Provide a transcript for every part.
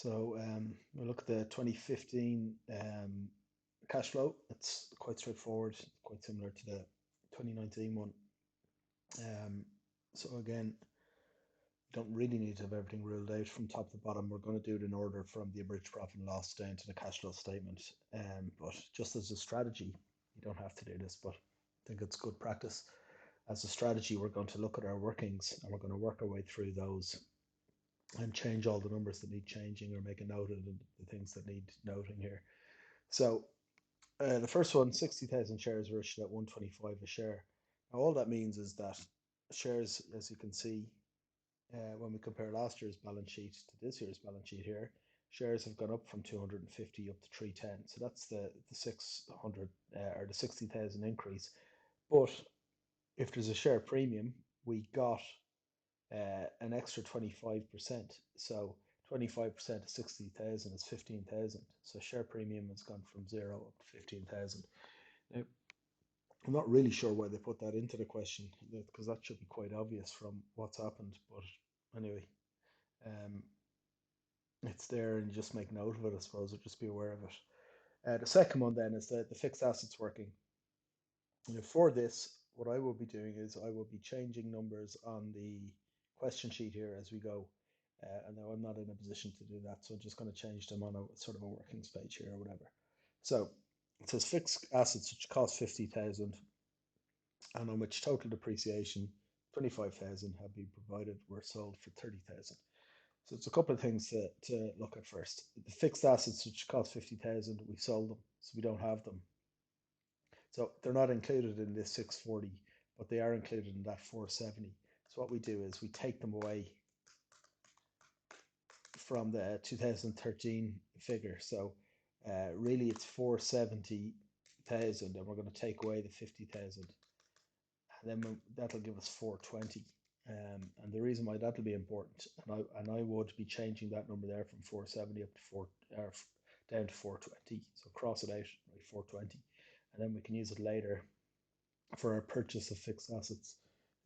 So we'll look at the 2015 cash flow. It's quite straightforward, quite similar to the 2019 one. So again, you don't really need to have everything ruled out from top to bottom. We're going to do it in order from the abridged profit and loss down to the cash flow statement. But just as a strategy, you don't have to do this, but I think it's good practice. As a strategy, we're going to look at our workings and we're going to work our way through those and change all the numbers that need changing or make a note of the things that need noting here. So the first one, 60,000 shares were issued at 125 a share. Now all that means is that shares, as you can see, when we compare last year's balance sheet to this year's balance sheet here, shares have gone up from 250 up to 310. So that's the 600 or the 60,000 increase. But if there's a share premium, we got an extra 25%. So 25% of 60,000 is 15,000. So share premium has gone from 0 up to 15,000. Now, I'm not really sure why they put that into the question, because that should be quite obvious from what's happened. But anyway, it's there and you just make note of it, I suppose, or just be aware of it. The second one then is the fixed assets working. For this, what I will be doing is I will be changing numbers on the question sheet here as we go. And now I'm not in a position to do that, so I'm just going to change them on a sort of a workings page here or whatever. So it says fixed assets which cost 50,000 and on which total depreciation 25,000 have been provided were sold for 30,000. So it's a couple of things to look at first. The fixed assets which cost 50,000, we sold them, so we don't have them. So they're not included in this 640, but they are included in that 470. So what we do is we take them away from the 2013 figure. So really it's 470,000 and we're going to take away the 50,000. And then that'll give us 420. And the reason why that'll be important, and I would be changing that number there from 470 up to down to 420. So cross it out, right, 420. And then we can use it later for our purchase of fixed assets.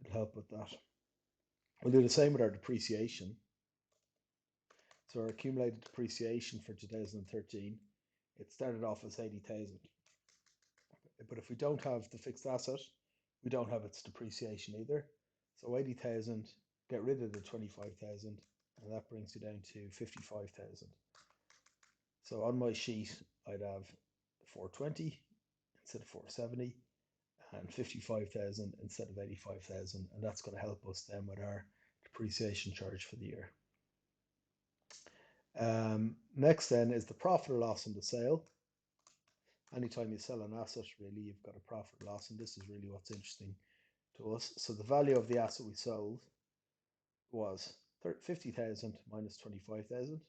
It'll help with that. We'll do the same with our depreciation. So our accumulated depreciation for 2013, it started off as 80,000. But if we don't have the fixed asset, we don't have its depreciation either. So 80,000, get rid of the 25,000, and that brings you down to 55,000. So on my sheet, I'd have 420 instead of 470 and 55,000 instead of 85,000. And that's going to help us then with our depreciation charge for the year. Next then is the profit or loss on the sale. Anytime you sell an asset, really, you've got a profit or loss, and this is really what's interesting to us. So the value of the asset we sold was 50,000 minus 25,000.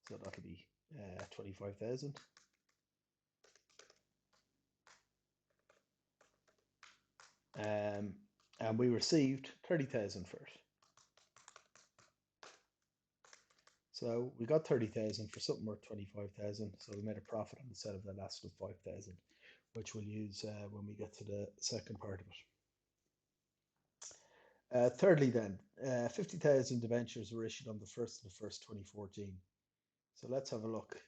So that'll be 25,000. And we received 30,000 for it. So we got 30,000 for something worth 25,000. So we made a profit on the sale of that asset of 5,000, which we'll use when we get to the second part of it. Thirdly then, 50,000 debentures were issued on the 1st of the 1st, 2014. So let's have a look.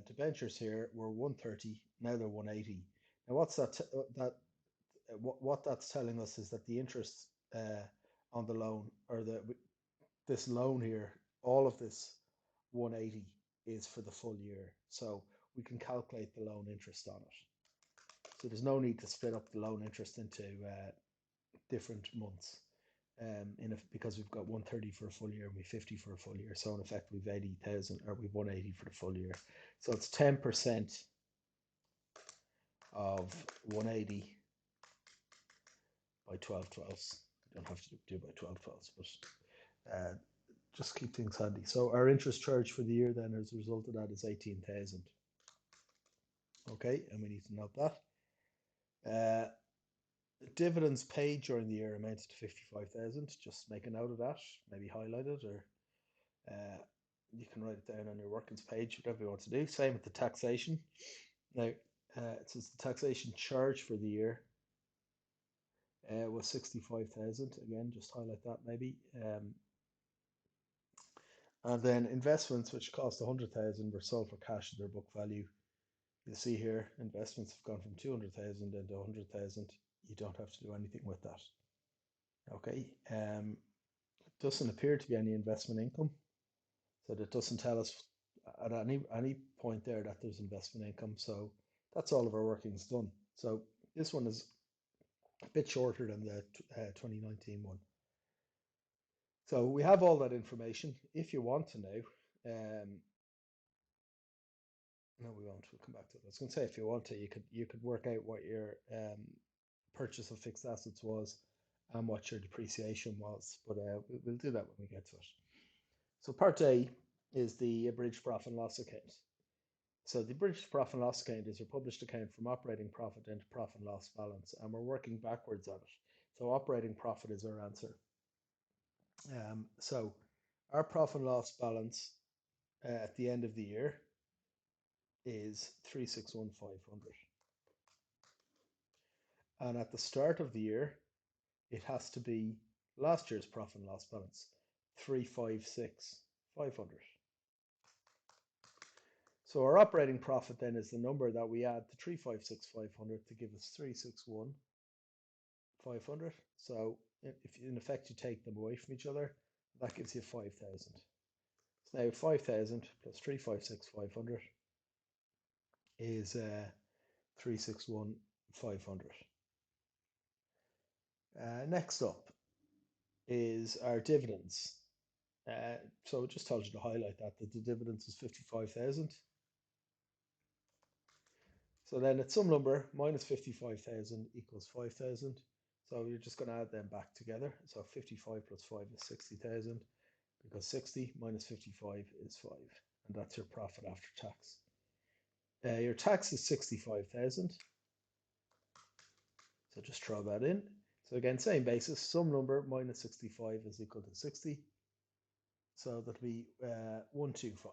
Debentures here were 130, now they're 180. Now what's that? What that's telling us is that the interest on the loan, or this loan here, all of this 180 is for the full year. So we can calculate the loan interest on it. So there's no need to split up the loan interest into different months because we've got 130 for a full year and we 50 for a full year. So in effect, we've 80,000 or we've 180 for the full year. So it's 10% of 180 by 12/12. You don't have to do by 12/12, but just keep things handy. So our interest charge for the year then as a result of that is 18,000. Okay, and we need to note that. The dividends paid during the year amounted to 55,000. Just make a note of that, maybe highlight it, or you can write it down on your workings page, whatever you want to do. Same with the taxation. Now, it says the taxation charge for the year was 65,000. Again, just highlight that maybe. And then investments, which cost 100,000, were sold for cash at their book value. You'll see here, investments have gone from 200,000 into 100,000. You don't have to do anything with that. Okay. It doesn't appear to be any investment income. So that doesn't tell us at any point there that there's investment income. So that's all of our workings done. So this one is a bit shorter than the 2019 one. So we have all that information. If you want to know, no, we won't. We'll come back to it. I was going to say, if you want to, you could work out what your purchase of fixed assets was and what your depreciation was. But we'll do that when we get to it. So part A is the abridged profit and loss account. So the abridged profit and loss account is your published account from operating profit into profit and loss balance, and we're working backwards on it. So operating profit is our answer. So our profit and loss balance at the end of the year is 361,500. And at the start of the year, it has to be last year's profit and loss balance, 356,500. So our operating profit then is the number that we add to 356,500 to give us 361,500. So if in effect you take them away from each other, that gives you 5,000. So now 5,000 plus 356,500 is 361,500. Next up is our dividends. So just told you to highlight that the dividends is 55,000. So then it's some number minus 55,000 equals 5,000. So you're just going to add them back together. So 55 plus 5 is 60,000 because 60 minus 55 is 5. And that's your profit after tax. Your tax is 65,000. So just throw that in. So again, same basis, some number minus 65 is equal to 60. So that'll be 125.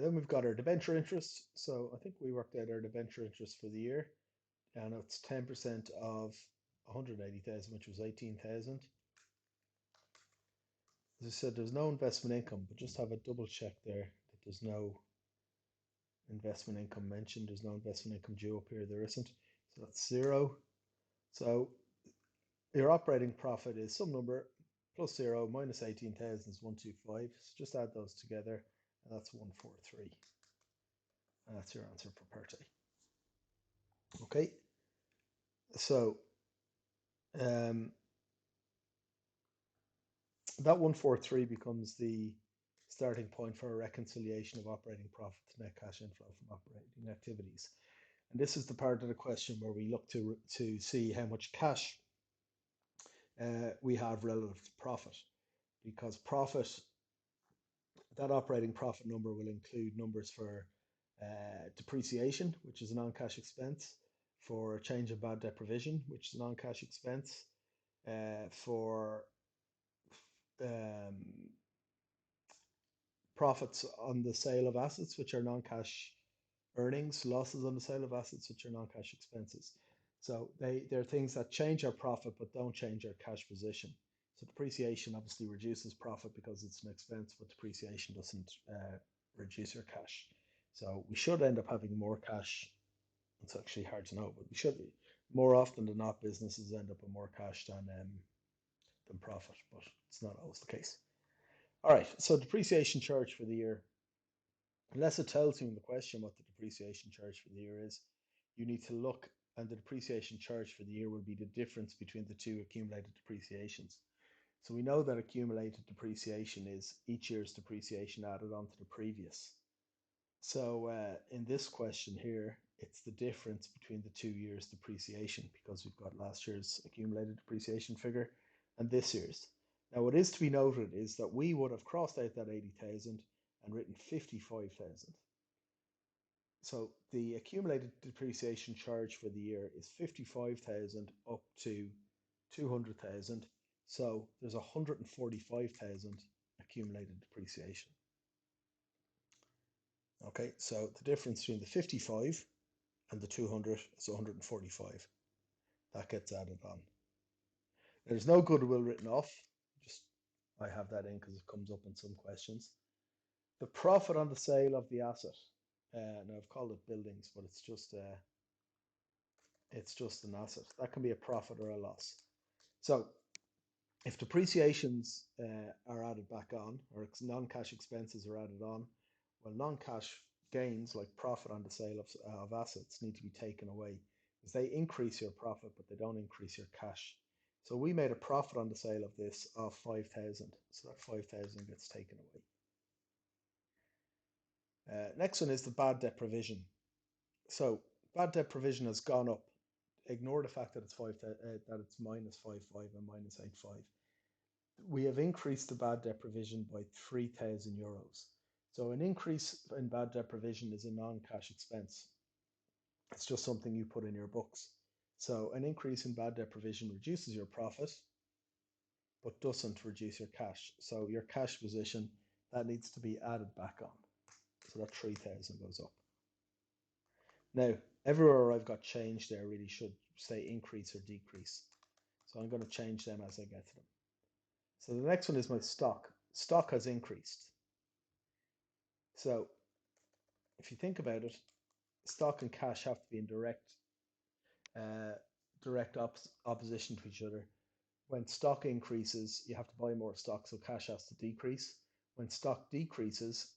Then we've got our debenture interest. So I think we worked out our debenture interest for the year, and it's 10% of 180,000, which was 18,000. As I said, there's no investment income, but just have a double check there that there's no investment income mentioned. There's no investment income due up here. There isn't. So that's 0. So your operating profit is some number plus 0 minus 18,000 is 125. So just add those together, and that's 143. And that's your answer for part A. Okay. So that 143 becomes the starting point for a reconciliation of operating profit to net cash inflow from operating activities. And this is the part of the question where we look to see how much cash we have relative to profit, because profit, that operating profit number will include numbers for depreciation, which is a non-cash expense, for change of bad debt provision, which is a non-cash expense, for profits on the sale of assets, which are non-cash earnings, losses on the sale of assets, which are non-cash expenses. So they're things that change our profit but don't change our cash position. So depreciation obviously reduces profit because it's an expense, but depreciation doesn't reduce your cash. So we should end up having more cash. It's actually hard to know, but we should be. More often than not, businesses end up with more cash than profit, but it's not always the case. All right, so depreciation charge for the year. Unless it tells you in the question what the depreciation charge for the year is, you need to look, and the depreciation charge for the year will be the difference between the two accumulated depreciations. So we know that accumulated depreciation is each year's depreciation added onto the previous. So in this question here, it's the difference between the 2 years depreciation, because we've got last year's accumulated depreciation figure and this year's. Now, what is to be noted is that we would have crossed out that 80,000 and written 55,000. So the accumulated depreciation charge for the year is 55,000 up to 200,000. So there's 145,000 accumulated depreciation. Okay, so the difference between the 55 and the 200 is 145. That gets added on. There's no goodwill written off. Just I have that in because it comes up in some questions. The profit on the sale of the asset. Now I've called it buildings, but it's just an asset. That can be a profit or a loss. So if depreciations are added back on, or non-cash expenses are added on, well, non-cash gains like profit on the sale of assets need to be taken away because they increase your profit, but they don't increase your cash. So we made a profit on the sale of this of 5,000. So that 5,000 gets taken away. Next one is the bad debt provision. So bad debt provision has gone up. Ignore the fact that it's minus 5.5 and minus 8.5. We have increased the bad debt provision by 3,000 euros. So an increase in bad debt provision is a non-cash expense. It's just something you put in your books. So an increase in bad debt provision reduces your profit, but doesn't reduce your cash. So your cash position, that needs to be added back on. So that 3,000 goes up. Now, everywhere I've got change there really should say increase or decrease. So I'm going to change them as I get to them. So the next one is my stock. Stock has increased. So if you think about it, stock and cash have to be in direct opposition to each other. When stock increases, you have to buy more stock, so cash has to decrease. When stock decreases,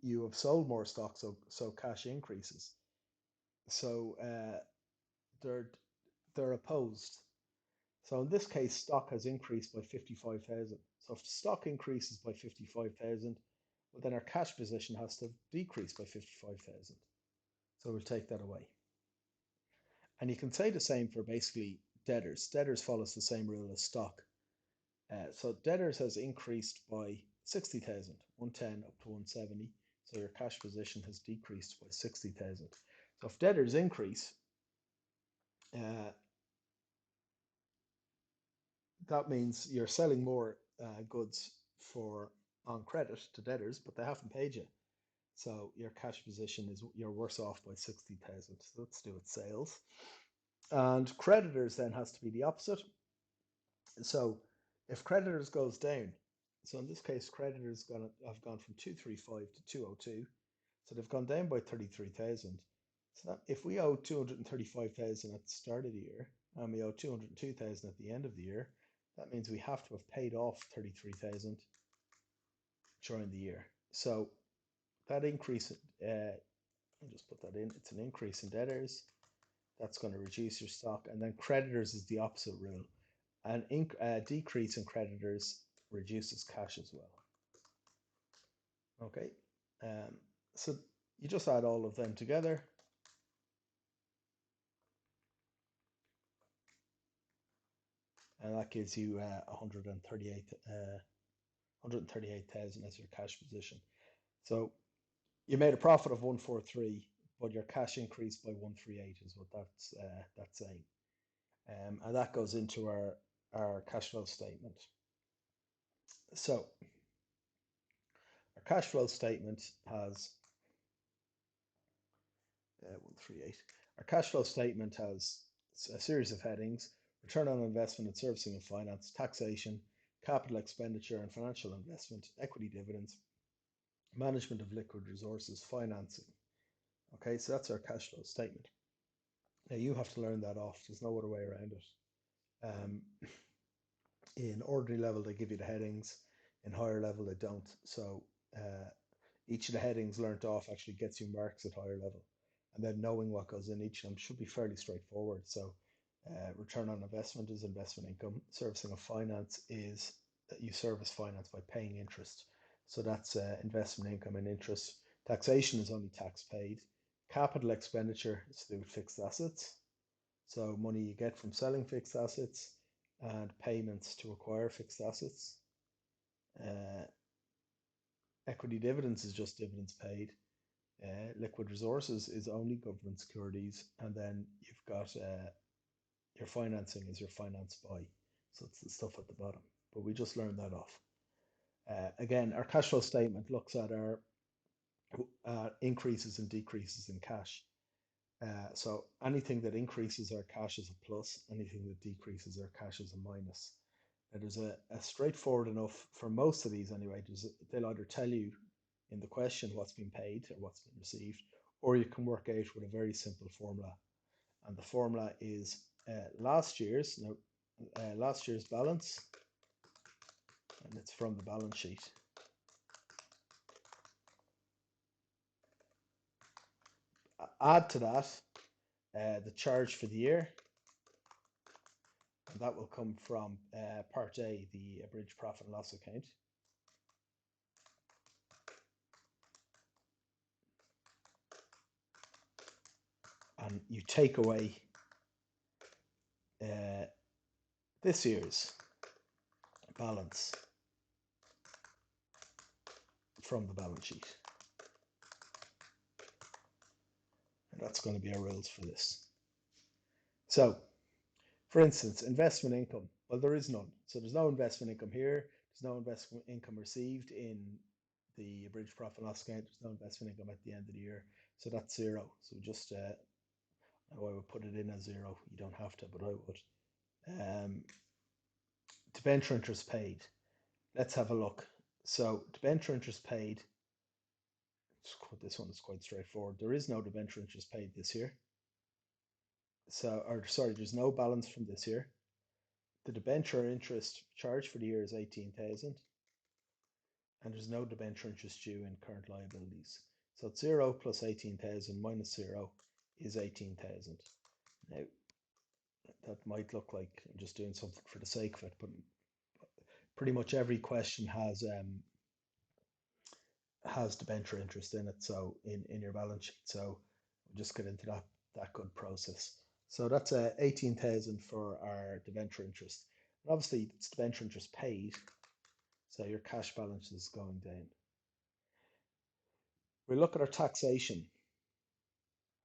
you have sold more stock, so cash increases. So they're opposed. So in this case, stock has increased by 55,000. So if stock increases by 55,000, well, then our cash position has to decrease by 55,000. So we'll take that away. And you can say the same for basically debtors. Debtors follows the same rule as stock. So debtors has increased by 60,000, 110 up to 170. So your cash position has decreased by 60,000. So if debtors increase, that means you're selling more goods on credit to debtors, but they haven't paid you. So your cash position you're worse off by 60,000. So let's do it sales. And creditors then has to be the opposite. So if creditors goes down, so in this case, creditors have gone from 235 to 202. So they've gone down by 33,000. So that if we owe 235,000 at the start of the year and we owe 202,000 at the end of the year, that means we have to have paid off 33,000 during the year. So that increase, I'll just put that in. It's an increase in debtors. That's going to reduce your stock. And then creditors is the opposite rule. And decrease in creditors reduces cash as well. Okay. So you just add all of them together. And that gives you 138,000 as your cash position. So you made a profit of 143, but your cash increased by 138 is what that's saying. And that goes into our cash flow statement. So our cash flow statement has 138. Our cash flow statement has a series of headings: return on investment and servicing of finance, taxation, capital expenditure and financial investment, equity dividends, management of liquid resources, financing. Okay, so that's our cash flow statement. Now you have to learn that off. There's no other way around it. In ordinary level, they give you the headings. In higher level, they don't. So each of the headings learnt off actually gets you marks at higher level. And then knowing what goes in each of them should be fairly straightforward. So return on investment is investment income. Servicing of finance is that you service finance by paying interest. So that's investment income and interest. Taxation is only tax paid. Capital expenditure is to do with fixed assets. So money you get from selling fixed assets and payments to acquire fixed assets. Equity dividends is just dividends paid. Liquid resources is only government securities, and then you've got your financing is your finance by. So it's the stuff at the bottom. But we just learned that off. Again, our cash flow statement looks at our increases and decreases in cash. So anything that increases our cash is a plus, anything that decreases our cash is a minus. Now, there's a straightforward enough for most of these anyway. They'll either tell you in the question what's been paid or what's been received, or you can work out with a very simple formula. And the formula is last year's balance, and it's from the balance sheet. Add to that the charge for the year, and that will come from Part A, the abridged profit and loss account. And you take away this year's balance from the balance sheet. And that's going to be our rules for this. So, for instance, investment income. Well, there is none. So there's no investment income here. There's no investment income received in the abridged profit and loss account. There's no investment income at the end of the year. So that's zero. So just, I would put it in as zero. You don't have to, but I would. Debenture interest paid. Let's have a look. So debenture interest paid. This one is quite straightforward. There is no debenture interest paid this year. There's no balance from this year. The debenture interest charge for the year is 18,000, and there's no debenture interest due in current liabilities. So it's 0 plus 18,000 minus 0 is 18,000. Now, that might look like I'm just doing something for the sake of it, but pretty much every question has debenture interest in it, so in your balance sheet. So we'll just get into that good process. So that's 18,000 for our debenture interest. And obviously, it's debenture interest paid, so your cash balance is going down. We look at our taxation.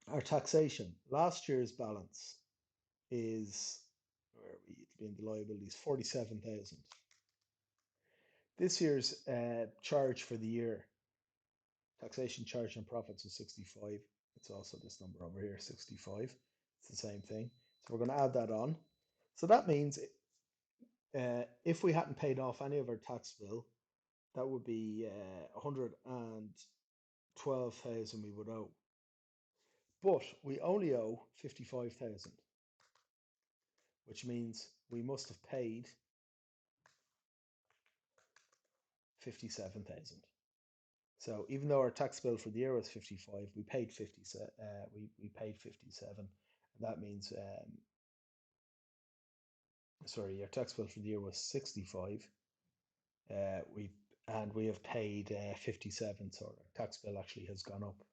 Our taxation, last year's balance is, where are we? It'll be in the liabilities, 47,000. This year's charge for the year, taxation charge on profits was 65. It's also this number over here, 65. It's the same thing. So we're going to add that on. So that means if we hadn't paid off any of our tax bill, that would be 112,000 we would owe. But we only owe 55,000, which means we must have paid 57,000. So even though our tax bill for the year was 55, we paid 57. We paid 57, and that means our tax bill for the year was 65. We have paid 57, so our tax bill actually has gone up,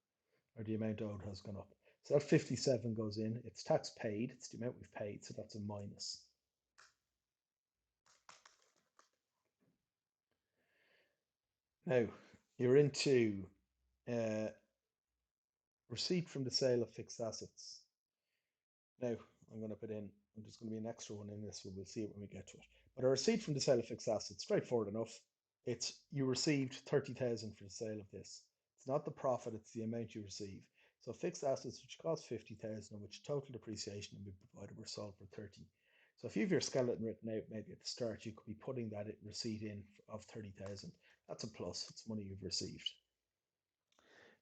or the amount owed has gone up. So that 57 goes in. It's tax paid. It's the amount we've paid, so that's a minus. Now you're into receipt from the sale of fixed assets. Now I'm going to put in. There's going to be an extra one in this, so we'll see it when we get to it. But a receipt from the sale of fixed assets, straightforward enough. It's you received 30,000 for the sale of this. It's not the profit, it's the amount you receive. So fixed assets which cost 50,000 and which total depreciation will be provided were sold for 30. So if you have your skeleton written out maybe at the start, you could be putting that receipt in of 30,000. That's a plus, it's money you've received.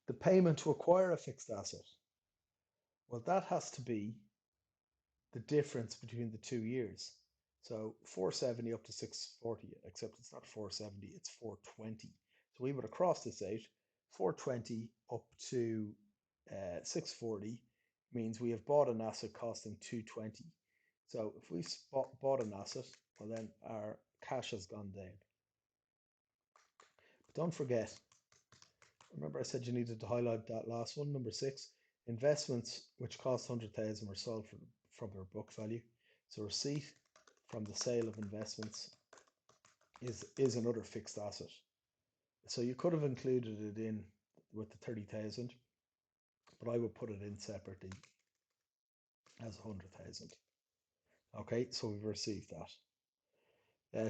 The payment to acquire a fixed asset, well, that has to be the difference between the 2 years. So 470 up to 640, except it's not 470, it's 420. So we would have crossed this out. 420 up to 640 means we have bought an asset costing 220. So if we've bought an asset, well then our cash has gone down. But don't forget, remember I said you needed to highlight that last one, number 6. Investments which cost 100,000 were sold from their book value. So receipt from the sale of investments is another fixed asset. So you could have included it in with the 30,000, but I would put it in separately as 100,000. Okay, so we've received that.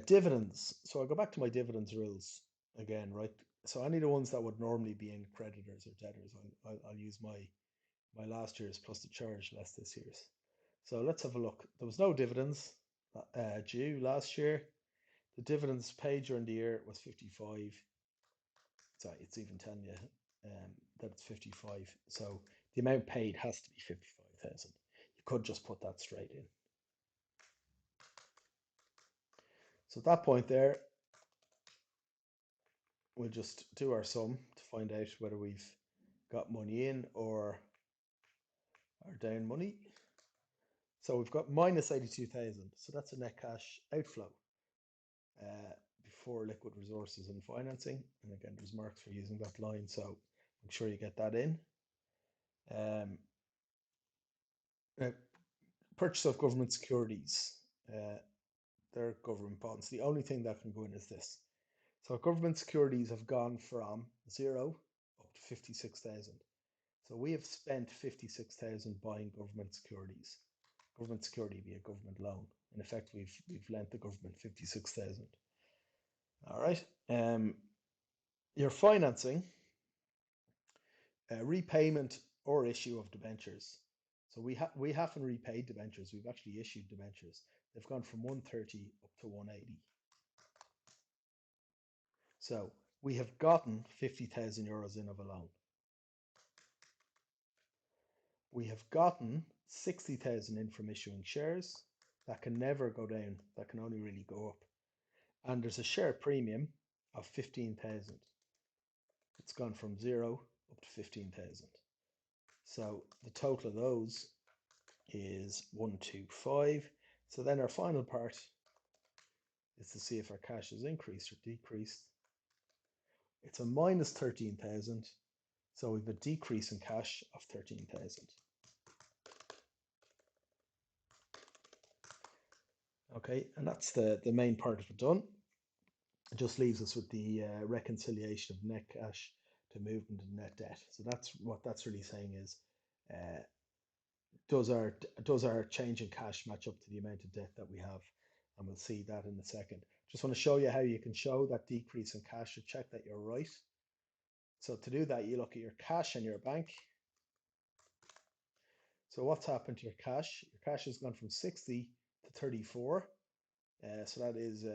Dividends. So I'll go back to my dividends rules again, right? So any of the ones that would normally be in creditors or debtors, I'll use my last year's plus the charge less this year's. So let's have a look. There was no dividends due last year. The dividends paid during the year was 55. Sorry, it's even telling you that it's 55. So the amount paid has to be 55,000. You could just put that straight in. So at that point there, we'll just do our sum to find out whether we've got money in or are down money. So we've got minus 82,000. So that's a net cash outflow before liquid resources and financing. And again, there's marks for using that line. So make sure you get that in. Now, purchase of government securities. They're government bonds. The only thing that can go in is this. So government securities have gone from 0 up to 56,000. So we have spent 56,000 buying government securities. Government security be a government loan. In effect, we've lent the government 56,000. All right. Your financing, repayment or issue of debentures. So we haven't repaid debentures. We've actually issued debentures. They've gone from 130 up to 180. So we have gotten 50,000 euros in of a loan. We have gotten 60,000 in from issuing shares. That can never go down. That can only really go up. And there's a share premium of 15,000. It's gone from 0 up to 15,000. So the total of those is 125. So then our final part is to see if our cash has increased or decreased. It's a minus 13,000. So we have a decrease in cash of 13,000. Okay, and that's the main part of it done. It just leaves us with the reconciliation of net cash to movement in net debt. So that's what that's really saying is, does our change in cash match up to the amount of debt that we have? And we'll see that in a second. Just want to show you how you can show that decrease in cash to check that you're right. So to do that, you look at your cash and your bank. So what's happened to your cash? Your cash has gone from 60 to 34. So that is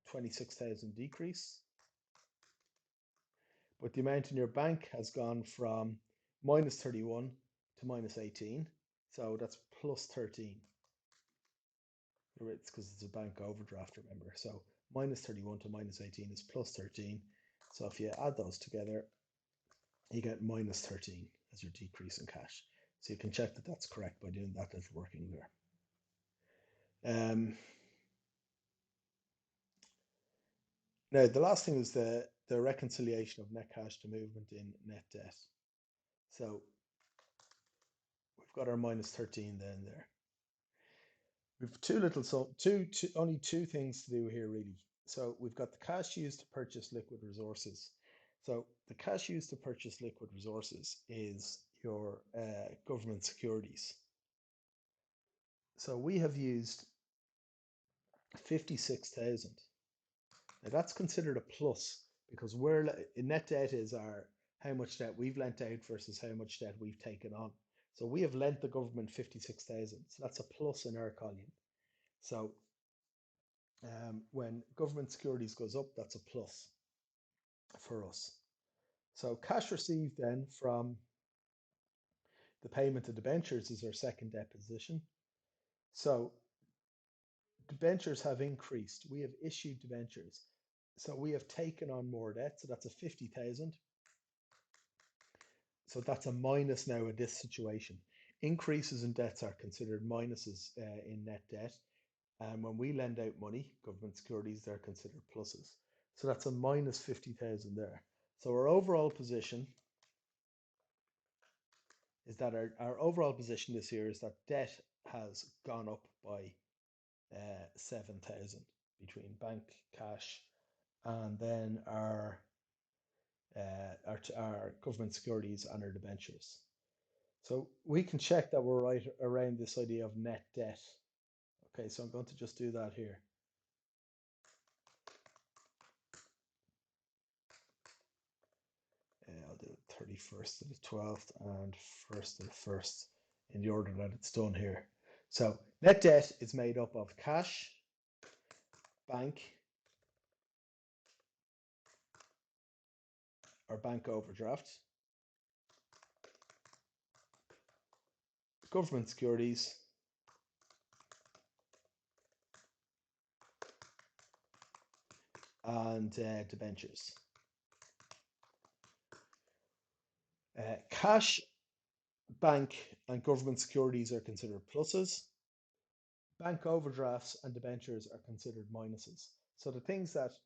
26,000 decrease. But the amount in your bank has gone from minus 31 to minus 18. So that's plus 13. It's because it's a bank overdraft, remember. So minus 31 to minus 18 is plus 13. So if you add those together, you get minus 13 as your decrease in cash. So you can check that that's correct by doing that little working there. Now, the last thing is the reconciliation of net cash to movement in net debt. So we've got our minus 13 then there. We've only two things to do here really. So we've got the cash used to purchase liquid resources. So the cash used to purchase liquid resources is your government securities. So we have used 56,000. Now that's considered a plus because net debt is how much debt we've lent out versus how much debt we've taken on. So we have lent the government 56,000. So that's a plus in our column. So when government securities goes up, that's a plus for us. So cash received then from the payment of debentures is our second debt position. So debentures have increased. We have issued debentures. So we have taken on more debt. So that's a 50,000. So that's a minus now in this situation. Increases in debts are considered minuses in net debt. And when we lend out money, government securities, they're considered pluses. So that's a minus 50,000 there. So our overall position is that our overall position this year is that debt has gone up by 7,000 between bank cash and then our government securities and our debentures. So we can check that we're right around this idea of net debt. Okay, so I'm going to just do that here. I'll do 31st to the 12th and 1st to the 1st in the order that it's done here. So net debt is made up of cash, bank, our bank overdraft, government securities, and debentures. Cash, bank, and government securities are considered pluses. Bank overdrafts and debentures are considered minuses. So the things that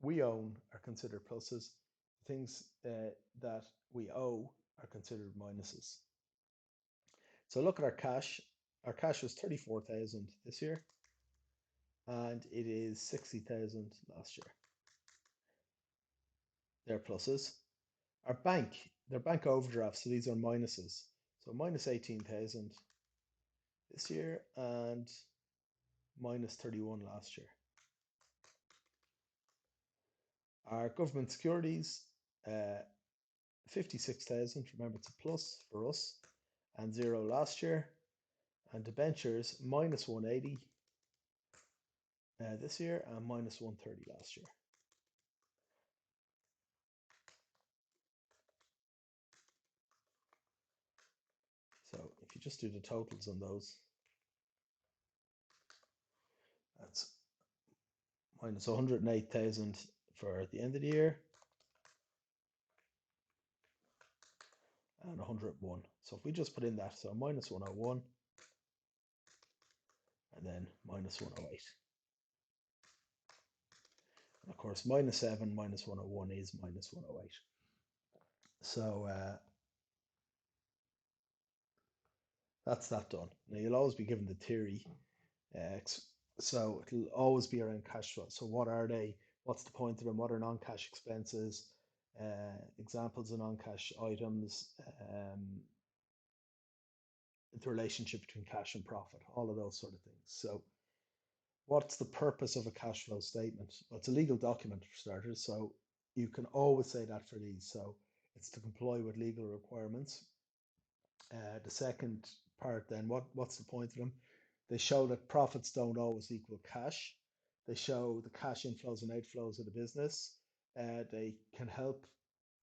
we own are considered pluses. The things that we owe are considered minuses. So look at our cash. Our cash was 34,000 this year, and it is 60,000 last year. They're pluses. Our bank, they're bank overdrafts, so these are minuses. So minus 18,000 this year and minus 31 last year. Our government securities, 56,000. Remember, it's a plus for us, and 0 last year. And debentures, minus 180 this year and minus 130 last year. So if you just do the totals on those, that's minus 108,000 for the end of the year and 101. So if we just put in that, so minus 101 and then minus 108. And of course, minus 7 minus 101 is minus 108. So that's that done. Now you'll always be given the theory. So it'll always be around cash flow. So what are they? What's the point of them? What are non-cash expenses? Examples of non-cash items, the relationship between cash and profit, all of those sort of things. So what's the purpose of a cash flow statement? Well, it's a legal document for starters, so you can always say that for these. So it's to comply with legal requirements. The second part then, what's the point of them? They show that profits don't always equal cash. They show the cash inflows and outflows of the business. They can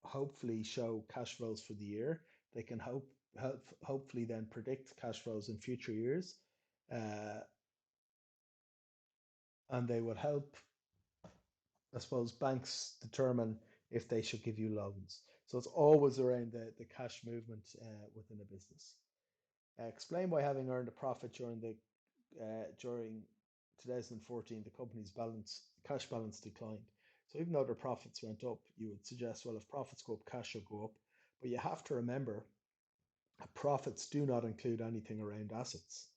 hopefully show cash flows for the year. They can hopefully then predict cash flows in future years. And they would help, I suppose, banks determine if they should give you loans. So it's always around the cash movement within a business. Explain why, having earned a profit during 2014, the company's cash balance declined. So even though their profits went up, you would suggest, well, if profits go up, cash should go up. But you have to remember, profits do not include anything around assets.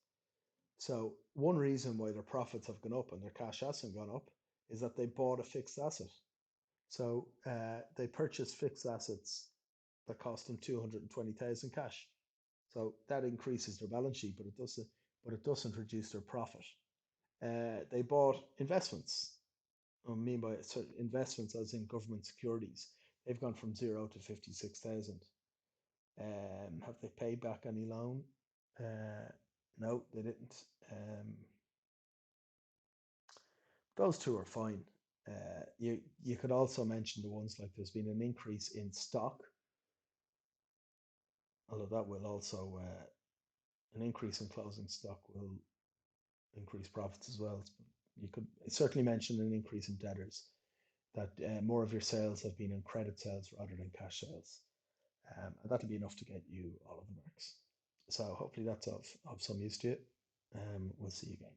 So one reason why their profits have gone up and their cash hasn't gone up is that they bought a fixed asset. So they purchased fixed assets that cost them 220,000 cash. So that increases their balance sheet, but it doesn't reduce their profit. They bought investments. I mean by investments as in government securities. They've gone from 0 to 56,000. Have they paid back any loan? No, they didn't. Those two are fine. You could also mention the ones like there's been an increase in stock, although that will also an increase in closing stock will increase profits as well. You could certainly mention an increase in debtors, that more of your sales have been in credit sales rather than cash sales. And that'll be enough to get you all of the marks. So hopefully that's of some use to you. We'll see you again.